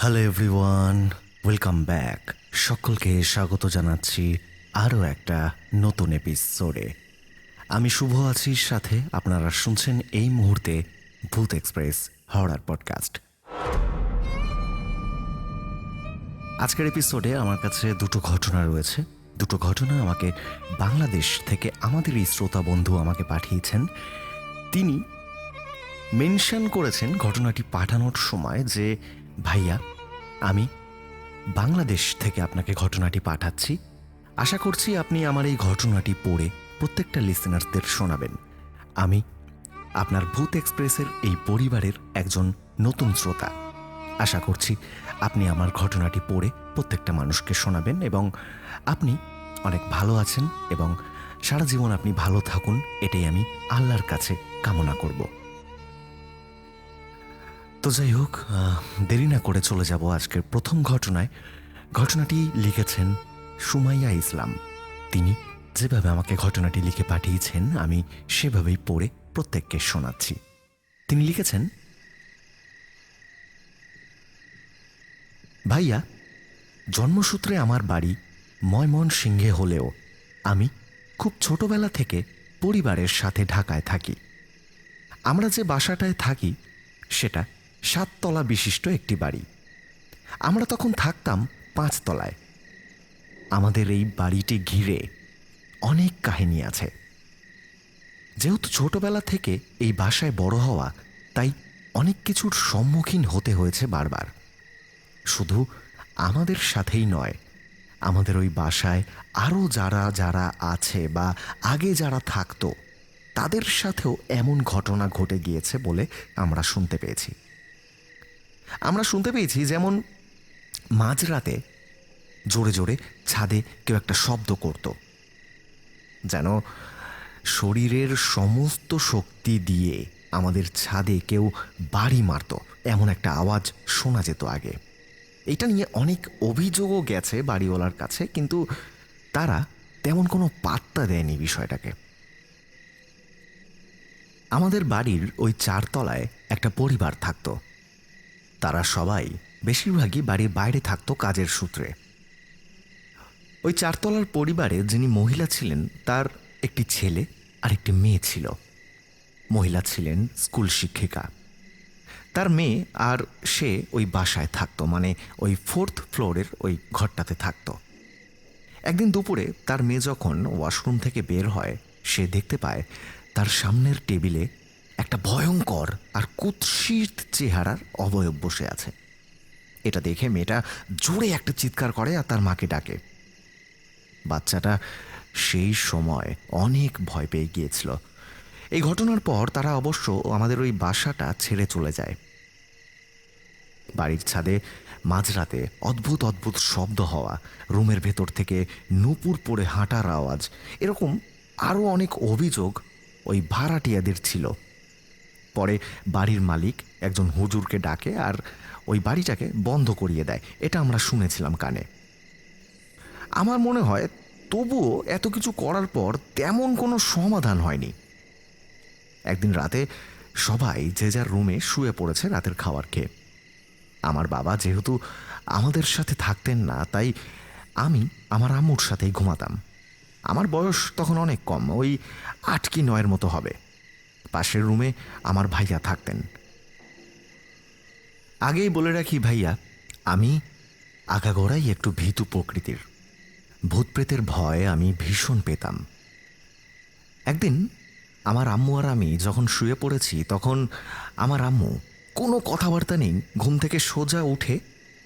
Hello everyone, welcome back. সকলকে স্বাগত জানাচ্ছি আরও একটা নতুন এপিসোডে। আমি শুভ আছি, সাথে আপনারা শুনছেন এই মুহূর্তে ভূত এক্সপ্রেস হরর পডকাস্ট। আজকের এপিসোডে আমার কাছে দুটো ঘটনা রয়েছে। দুটো ঘটনা আমাকে বাংলাদেশ থেকে আমাদের এই শ্রোতা বন্ধু আমাকে পাঠিয়েছেন। তিনি মেনশন করেছেন ঘটনাটি পাঠানোর সময় যে, ভাইয়া, আমি বাংলাদেশ থেকে আপনাকে ঘটনাটি পাঠাচ্ছি। আশা করছি আপনি আমার এই ঘটনাটি পড়ে প্রত্যেকটা লিসেনারদের শোনাবেন। আমি আপনার ভূত এক্সপ্রেসের এই পরিবারের একজন নতুন শ্রোতা। আশা করছি আপনি আমার ঘটনাটি পড়ে প্রত্যেকটা মানুষকে শোনাবেন এবং আপনি অনেক ভালো আছেন এবং সারা জীবন আপনি ভালো থাকুন, এটাই আমি আল্লাহর কাছে কামনা করব। তো যাই হোক, দেরি না করে চলে যাব আজকের প্রথম ঘটনায়। ঘটনাটি লিখেছেন সুমাইয়া ইসলাম। তিনি যেভাবে আমাকে ঘটনাটি লিখে পাঠিয়েছেন আমি সেভাবেই পড়ে প্রত্যেককে শোনাচ্ছি। তিনি লিখেছেন, ভাইয়া, জন্মসূত্রে আমার বাড়ি ময়মনসিংহে হলেও আমি খুব ছোটবেলা থেকে পরিবারের সাথে ঢাকায় থাকি। আমরা যে বাসাটায় থাকি সেটা 7 তলা বিশিষ্ট একটি বাড়ি। আমরা তখন থাকতাম 5 তলায়। আমাদের এই বাড়িটি ঘিরে অনেক কাহিনী আছে। যেহেতু ছোটবেলা থেকে এই বাসায় বড় হওয়া, তাই অনেক কিছুর সম্মুখীন হতে হয়েছে বারবার। শুধু আমাদের সাথেই নয়, আমাদের ওই বাসায় আরও যারা যারা আছে বা আগে যারা থাকতো তাদের সাথেও এমন ঘটনা ঘটে গিয়েছে বলে আমরা শুনতে পেয়েছি। যেমন মাঝরাতে জোরে জোরে ছাদে কেউ একটা শব্দ করত, যেন শরীরের সমস্ত শক্তি দিয়ে আমাদের ছাদে কেউ বাড়ি মারত, এমন একটা আওয়াজ শোনা যেত আগে। এটা নিয়ে অনেক অভিযোগও গেছে বাড়িওয়ালার কাছে, কিন্তু তারা তেমন কোনো পাত্তা দেয়নি বিষয়টাকে। আমাদের বাড়ির ওই 4 তলায় একটা পরিবার থাকত। তারা সবাই বেশিরভাগই বাড়ির বাইরে থাকতো কাজের সূত্রে। ওই 4 তলার পরিবারে যিনি মহিলা ছিলেন তার একটি ছেলে আর একটি মেয়ে ছিল। মহিলা ছিলেন স্কুল শিক্ষিকা। তার মেয়ে আর সে ওই বাসায় থাকতো, মানে ওই 4th ফ্লোরের ওই ঘরটাতে থাকতো। একদিন দুপুরে তার মেয়ে যখন ওয়াশরুম থেকে বের হয়, সে দেখতে পায় তার সামনের টেবিলে একটা ভয়ঙ্কর আর কুৎসিত চেহারার অবয়ব বসে আছে। এটা দেখে মেয়েটা জোরে একটা চিৎকার করে আর তার মাকে ডাকে। বাচ্চাটা সেই সময় অনেক ভয় পেয়ে গিয়েছিল। এই ঘটনার পর তারা অবশ্য আমাদের ওই বাসাটা ছেড়ে চলে যায়। বাড়ির ছাদে মাঝরাতে অদ্ভুত অদ্ভুত শব্দ হওয়া, রুমের ভেতর থেকে নূপুর পড়ে হাঁটার আওয়াজ, এরকম আরও অনেক অভিযোগ ওই ভাড়াটিয়াদের ছিল। পরে বাড়ির মালিক একজন হুজুরকে ডাকে আর ওই বাড়িটাকে বন্ধ করিয়ে দেয়, এটা আমরা শুনেছিলাম কানে। আমার মনে হয় তবুও এত কিছু করার পর তেমন কোনো সমাধান হয়নি। একদিন রাতে সবাই যে যার রুমে শুয়ে পড়েছে রাতের খাবার খেয়ে। আমার বাবা যেহেতু আমাদের সাথে থাকতেন না, তাই আমি আমার আম্মুর সাথেই ঘুমাতাম। আমার বয়স তখন অনেক কম, ওই 8 কি 9 মতো হবে। পাশের রুমে আমার ভাইয়া থাকতেন। আগেই বলে রাখি ভাইয়া, আমি আগাগোড়াই একটু ভীতু প্রকৃতির। ভূতপ্রেতের ভয় আমি ভীষণ পেতাম। একদিন আমার আম্মু আর আমি যখন শুয়ে পড়েছি, তখন আমার আম্মু কোনো কথাবার্তা নেই ঘুম থেকে সোজা উঠে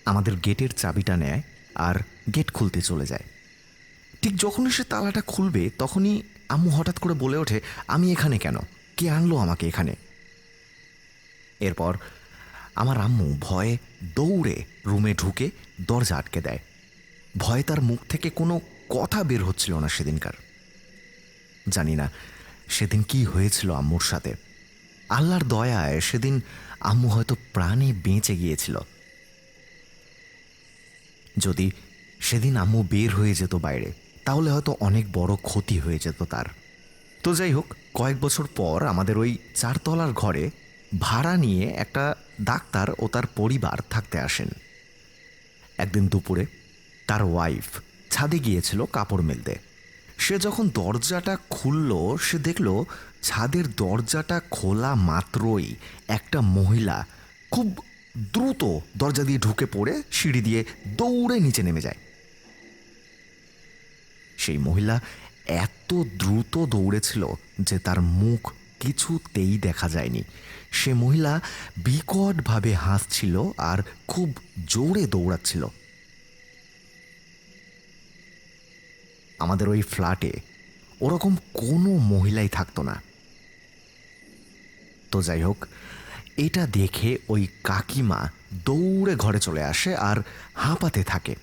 আমাদের গেটের চাবিটা নেয় আর গেট খুলতে চলে যায়। ঠিক যখনই সে তালাটা খুলবে তখনই আম্মু হঠাৎ করে বলে ওঠে, আমি এখানে কেন? কে আনলো আমাকে এখানে? এরপর আমার আম্মু ভয়ে দৌড়ে রুমে ঢুকে দরজা আটকে দেয়। ভয়ে তার মুখ থেকে কোনো কথা বের হচ্ছিল না সেদিনকার। জানি না সেদিন কি হয়েছিল আম্মুর সাথে। আল্লাহর দয়ায় সেদিন আম্মু হয়তো প্রাণে বেঁচে গিয়েছিল। যদি সেদিন আম্মু বের হয়ে যেত বাইরে, তাহলে হয়তো অনেক বড় ক্ষতি হয়ে যেত তার। তো যাই হোক, কয়েক বছর পর আমাদের ওই 4 তলার ঘরে ভাড়া নিয়ে একটা ডাক্তার ও তার পরিবার থাকতে আসেন। একদিন দুপুরে তার ওয়াইফ ছাদে গিয়েছিল কাপড় মেলতে। সে যখন দরজাটা খুলল, সে দেখল ছাদের দরজাটা খোলা মাত্রই একটা মহিলা খুব দ্রুত দরজা দিয়ে ঢুকে পড়ে সিঁড়ি দিয়ে দৌড়ে নিচে নেমে যায়। সেই মহিলা এত দ্রুত দৌড়েছিল যে তার মুখ কিছুতেই দেখা যায়নি। সে মহিলা বিকটভাবে হাসছিল আর খুব জোরে দৌড়াচ্ছিল। আমাদের ওই ফ্ল্যাটে ওরকম কোনো মহিলাই থাকতো না। তো যাই হোক, এটা দেখে ওই কাকিমা দৌড়ে ঘরে চলে আসে আর হাঁপাতে থাকে।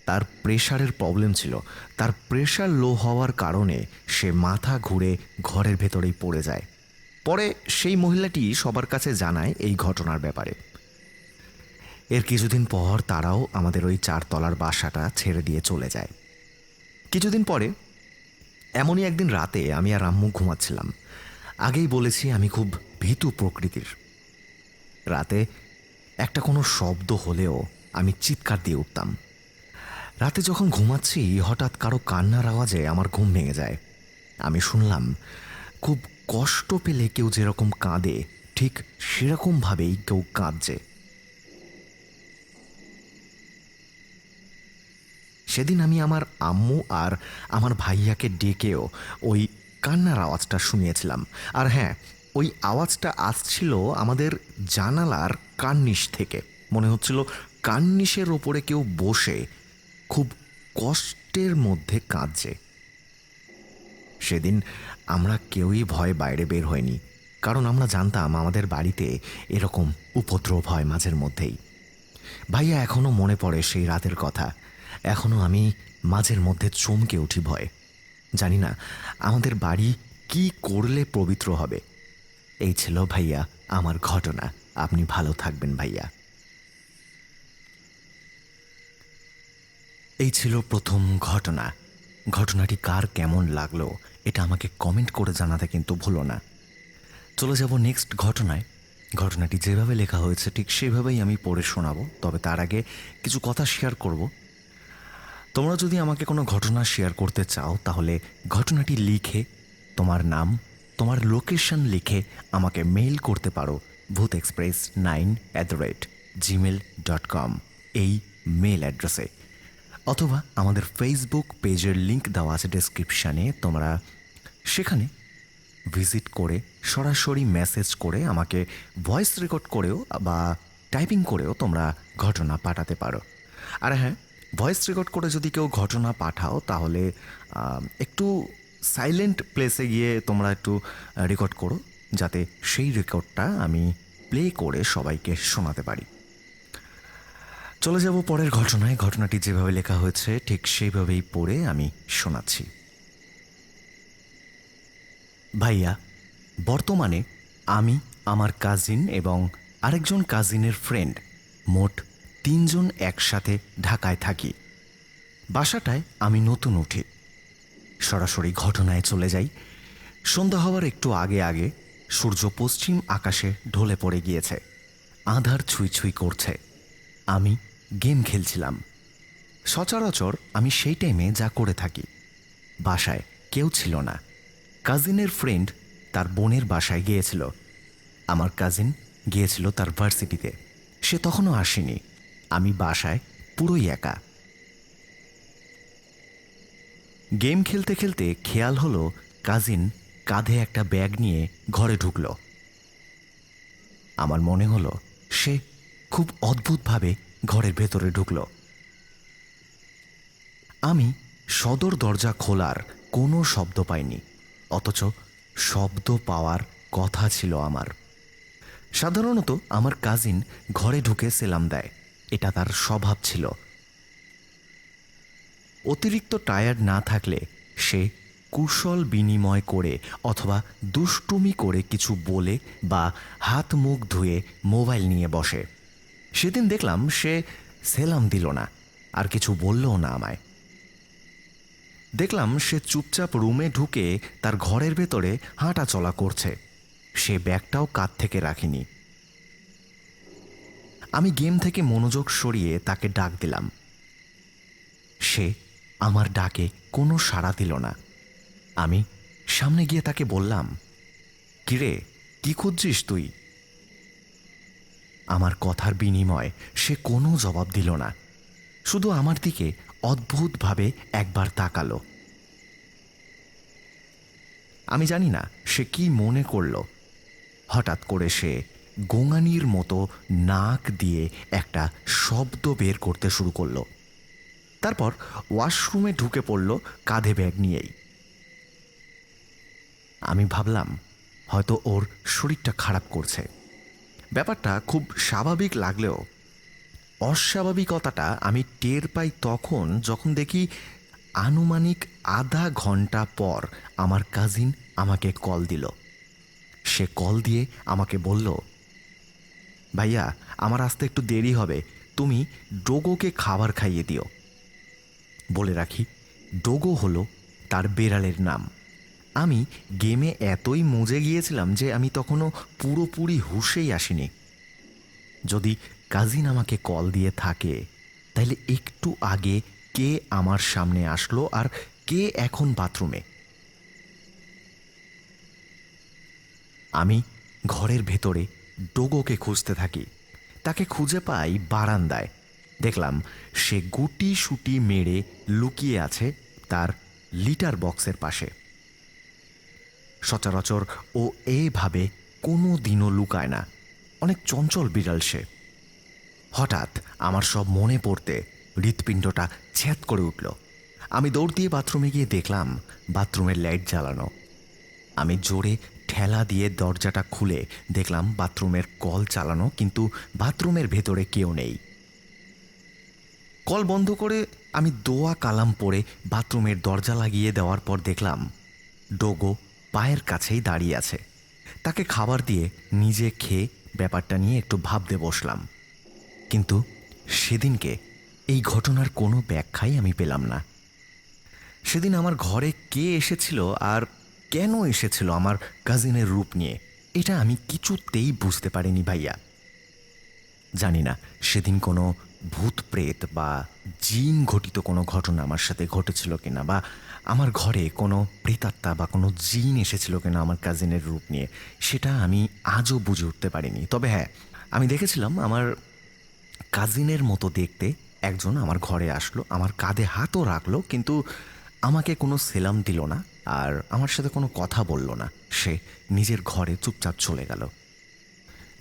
তার প্রেশারের প্রবলেম ছিল। তার প্রেশার লো হওয়ার কারণে সে মাথা ঘুরে ঘরের ভেতরেই পড়ে যায়। পরে সেই মহিলাটি সবার কাছে জানায় এই ঘটনার ব্যাপারে। এর কিছুদিন পর তারাও আমাদের ওই 4 তলার বাসাটা ছেড়ে দিয়ে চলে যায়। কিছুদিন পরে এমনই একদিন রাতে আমি আর আম্মু ঘুমাচ্ছিলাম। আগেই বলেছি আমি খুব ভীতু প্রকৃতির। রাতে একটা কোনো শব্দ হলেও আমি চিৎকার দিয়ে উঠতাম। রাতে যখন ঘুমাচ্ছি, হঠাৎ কারো কান্নার আওয়াজে আমার ঘুম ভেঙে যায়। আমি শুনলাম খুব কষ্ট পেলে কেউ যেরকম কাঁদে, ঠিক সেরকমভাবেই কেউ কাঁদছে। সেদিন আমি আমার আম্মু আর আমার ভাইয়াকে ডেকেও ওই কান্নার আওয়াজটা শুনিয়েছিলাম। আর হ্যাঁ, ওই আওয়াজটা আসছিল আমাদের জানালার কার্নিশ থেকে। মনে হচ্ছিল কার্নিশের ওপরে কেউ বসে খুব কষ্টের মধ্যে কাঁদছে। সেদিন আমরা কেউই ভয়ে বাইরে বের হয়নি, কারণ আমরা জানতাম আমাদের বাড়িতে এরকম উপদ্রব হয় মাঝের মধ্যেই। ভাইয়া এখনও মনে পড়ে সেই রাতের কথা। এখনও আমি মাঝের মধ্যে চমকে উঠি ভয়ে। জানি না আমাদের বাড়ি কি করলে পবিত্র হবে। এই ছিল ভাইয়া আমার ঘটনা। আপনি ভালো থাকবেন ভাইয়া। এই ছিল প্রথম ঘটনা। ঘটনাটি কার কেমন লাগলো এটা আমাকে কমেন্ট করে জানাতে কিন্তু ভুলো না। চলে যাব নেক্সট ঘটনায়। ঘটনাটি যেভাবে লেখা হয়েছে ঠিক সেভাবেই আমি পড়ে শোনাবো, তবে তার আগে কিছু কথা শেয়ার করব। তোমরা যদি আমাকে কোনো ঘটনা শেয়ার করতে চাও তাহলে ঘটনাটি লিখে, তোমার নাম, তোমার লোকেশন লিখে আমাকে মেইল করতে পারো bhuthexpress9@gmail.com এই মেল অ্যাড্রেসে, অথবা আমাদের ফেসবুক পেজের লিঙ্ক দেওয়া আছে ডেসক্রিপশানে। তোমরা সেখানে ভিজিট করে সরাসরি মেসেজ করে আমাকে ভয়েস রেকর্ড করেও বা টাইপিং করেও তোমরা ঘটনা পাঠাতে পারো। আর হ্যাঁ, ভয়েস রেকর্ড করে যদি কেউ ঘটনা পাঠাও তাহলে একটু সাইলেন্ট প্লেসে গিয়ে তোমরা একটু রেকর্ড করো, যাতে সেই রেকর্ডটা আমি প্লে করে সবাইকে শোনাতে পারি। চলে যাব পরের ঘটনায়। ঘটনাটি যেভাবে লেখা হয়েছে ঠিক সেইভাবেই পড়ে আমি শোনাচ্ছি। ভাইয়া, বর্তমানে আমি, আমার কাজিন এবং আরেকজন কাজিনের ফ্রেন্ড, মোট 3 জন একসাথে ঢাকায় থাকি। বাসাটায় আমি নতুন উঠি। সরাসরি ঘটনায় চলে যাই। সন্ধ্যা হওয়ার একটু আগে আগে সূর্য পশ্চিম আকাশে ঢলে পড়ে গিয়েছে। আঁধার ছুঁই ছুঁই করছে। আমি গেম খেলছিলাম। সচরাচর আমি সেই টাইমে যা করে থাকি। বাসায় কেউ ছিল না। কাজিনের ফ্রেন্ড তার বোনের বাসায় গিয়েছিল। আমার কাজিন গিয়েছিল তার ভার্সিটিতে। সে তখনও আসেনি। আমি বাসায় পুরোই একা। গেম খেলতে খেলতে খেয়াল হলো কাজিন কাঁধে একটা ব্যাগ নিয়ে ঘরে ঢুকল। আমার মনে হলো সে খুব অদ্ভুতভাবে ঘরের ভেতরে ঢুকল। আমি সদর দরজা খোলার কোনো শব্দ পাইনি, অথচ শব্দ পাওয়ার কথা ছিল আমার। সাধারণত আমার কাজিন ঘরে ঢুকে সেলাম দেয়, এটা তার স্বভাব ছিল। অতিরিক্ত টায়ার্ড না থাকলে সে কুশল বিনিময় করে অথবা দুষ্টুমি করে কিছু বলে বা হাত মুখ ধুয়ে মোবাইল নিয়ে বসে। সেদিন দেখলাম সে সেলাম দিল না, আর কিছু বললও না আমায়। দেখলাম সে চুপচাপ রুমে ঢুকে তার ঘরের ভেতরে হাঁটা চলা করছে। সে ব্যাগটাও কাঁধ থেকে রাখেনি। আমি গেম থেকে মনোযোগ সরিয়ে তাকে ডাক দিলাম। সে আমার ডাকে কোনো সাড়া দিল না। আমি সামনে গিয়ে তাকে বললাম, কিরে, কি খুঁজছিস তুই? আমার কথার বিনিময়ে সে কোনো জবাব দিল না, শুধু আমার দিকে অদ্ভুতভাবে একবার তাকালো। আমি জানি না সে কি মনে করল। হঠাৎ করে সে গোঙানির মতো নাক দিয়ে একটা শব্দ বের করতে শুরু করলো। তারপর ওয়াশরুমে ঢুকে পড়ল কাঁধে ব্যাগ নিয়েই। আমি ভাবলাম হয়তো ওর শরীরটা খারাপ করছে। ব্যাপারটা খুব স্বাভাবিক লাগলেও অস্বাভাবিকতাটা আমি টের পাই তখন যখন দেখি আনুমানিক আধা ঘন্টা পর আমার কাজিন আমাকে কল দিল। সে কল দিয়ে আমাকে বলল, ভাইয়া, আমার আসতে একটু দেরি হবে, তুমি ডোগোকে খাবার খাইয়ে দিও। বলে রাখি, ডোগো হলো তার বেড়ালের নাম। আমি গেমে এতই মজে গিয়েছিলাম যে আমি তখনও পুরোপুরি হুঁশেই আসিনি। যদি কাজিন আমাকে কল দিয়ে থাকে তাহলে একটু আগে কে আমার সামনে আসলো আর কে এখন বাথরুমে? আমি ঘরের ভেতরে ডোগোকে খুঁজতে থাকি। তাকে খুঁজে পাই বারান্দায়। দেখলাম সে গুটি সুটি মেরে লুকিয়ে আছে তার লিটার বক্সের পাশে। সচরাচর ও এভাবে কোনো দিনও লুকায় না, অনেক চঞ্চল বিড়াল সে। হঠাৎ আমার সব মনে পড়তে হৃৎপিণ্ডটা ছ্যাদ করে উঠল। আমি দৌড় দিয়ে বাথরুমে গিয়ে দেখলাম বাথরুমের লাইট জ্বালানো। আমি জোরে ঠেলা দিয়ে দরজাটা খুলে দেখলাম বাথরুমের কল চালানো, কিন্তু বাথরুমের ভেতরে কেউ নেই। কল বন্ধ করে আমি দোয়া কালাম পড়ে বাথরুমের দরজা লাগিয়ে দেওয়ার পর দেখলাম ডোগো পায়ের কাছেই দাঁড়িয়ে আছে। তাকে খাবার দিয়ে নিজে খেয়ে ব্যাপারটা নিয়ে একটু ভাবতে বসলাম। কিন্তু সেদিনকে এই ঘটনার কোনো ব্যাখ্যাই আমি পেলাম না। সেদিন আমার ঘরে কে এসেছিল আর কেন এসেছিল আমার কাজিনের রূপ নিয়ে, এটা আমি কিছুতেই বুঝতে পারিনি ভাইয়া। জানি না সেদিন কোনো ভূত প্রেত বা জিন ঘটিত কোনো ঘটনা আমার সাথে ঘটেছিল কিনা, বা আমার ঘরে কোনো প্রেতাত্মা বা কোনো জিন এসেছিল কিনা আমার কাজিনের রূপ নিয়ে, সেটা আমি আজও বুঝে উঠতে পারিনি। তবে হ্যাঁ, আমি দেখেছিলাম আমার কাজিনের মতো দেখতে একজন আমার ঘরে আসলো, আমার কাঁধে হাতও রাখলো, কিন্তু আমাকে কোনো সেলাম দিল না আর আমার সাথে কোনো কথা বলল না। সে নিজের ঘরে চুপচাপ চলে গেল।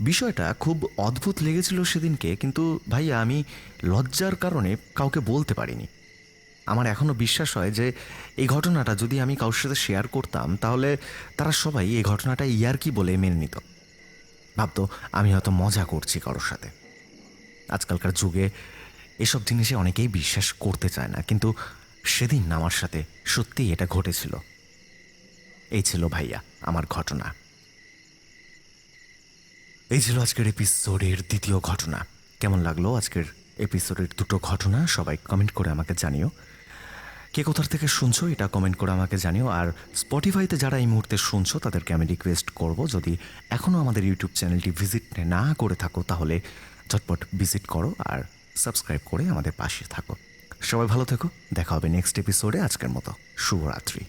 বিষয়টা খুব অদ্ভুত লেগেছিল সেদিনকে, কিন্তু ভাইয়া আমি লজ্জার কারণে কাউকে বলতে পারিনি। আমার এখনও বিশ্বাস হয় যে এই ঘটনাটা যদি আমি কারোর সাথে শেয়ার করতাম তাহলে তারা সবাই এই ঘটনাটা ইয়ার্কি বলে মেনে নিত, ভাবতো আমি হয়তো মজা করছি কারোর সাথে। আজকালকার যুগে এসব জিনিসে অনেকেই বিশ্বাস করতে চায় না, কিন্তু সেদিন আমার সাথে সত্যিই এটা ঘটেছিল। এই ছিল ভাইয়া আমার ঘটনা। এই ছিল আজকের এপিসোডের দ্বিতীয় ঘটনা। কেমন লাগলো আজকের এপিসোডের দুটো ঘটনা সবাই কমেন্ট করে আমাকে জানিও। কে কোথার থেকে শুনছো এটা কমেন্ট করে আমাকে জানিও। আর স্পটিফাইতে যারা এই মুহূর্তে শুনছো তাদেরকে আমি রিকোয়েস্ট করব, যদি এখনও আমাদের ইউটিউব চ্যানেলটি ভিজিট না করে থাকো তাহলে ঝটপট ভিজিট করো আর সাবস্ক্রাইব করে আমাদের পাশে থাকো। সবাই ভালো থেকো, দেখা হবে নেক্সট এপিসোডে। আজকের মতো শুভরাত্রি।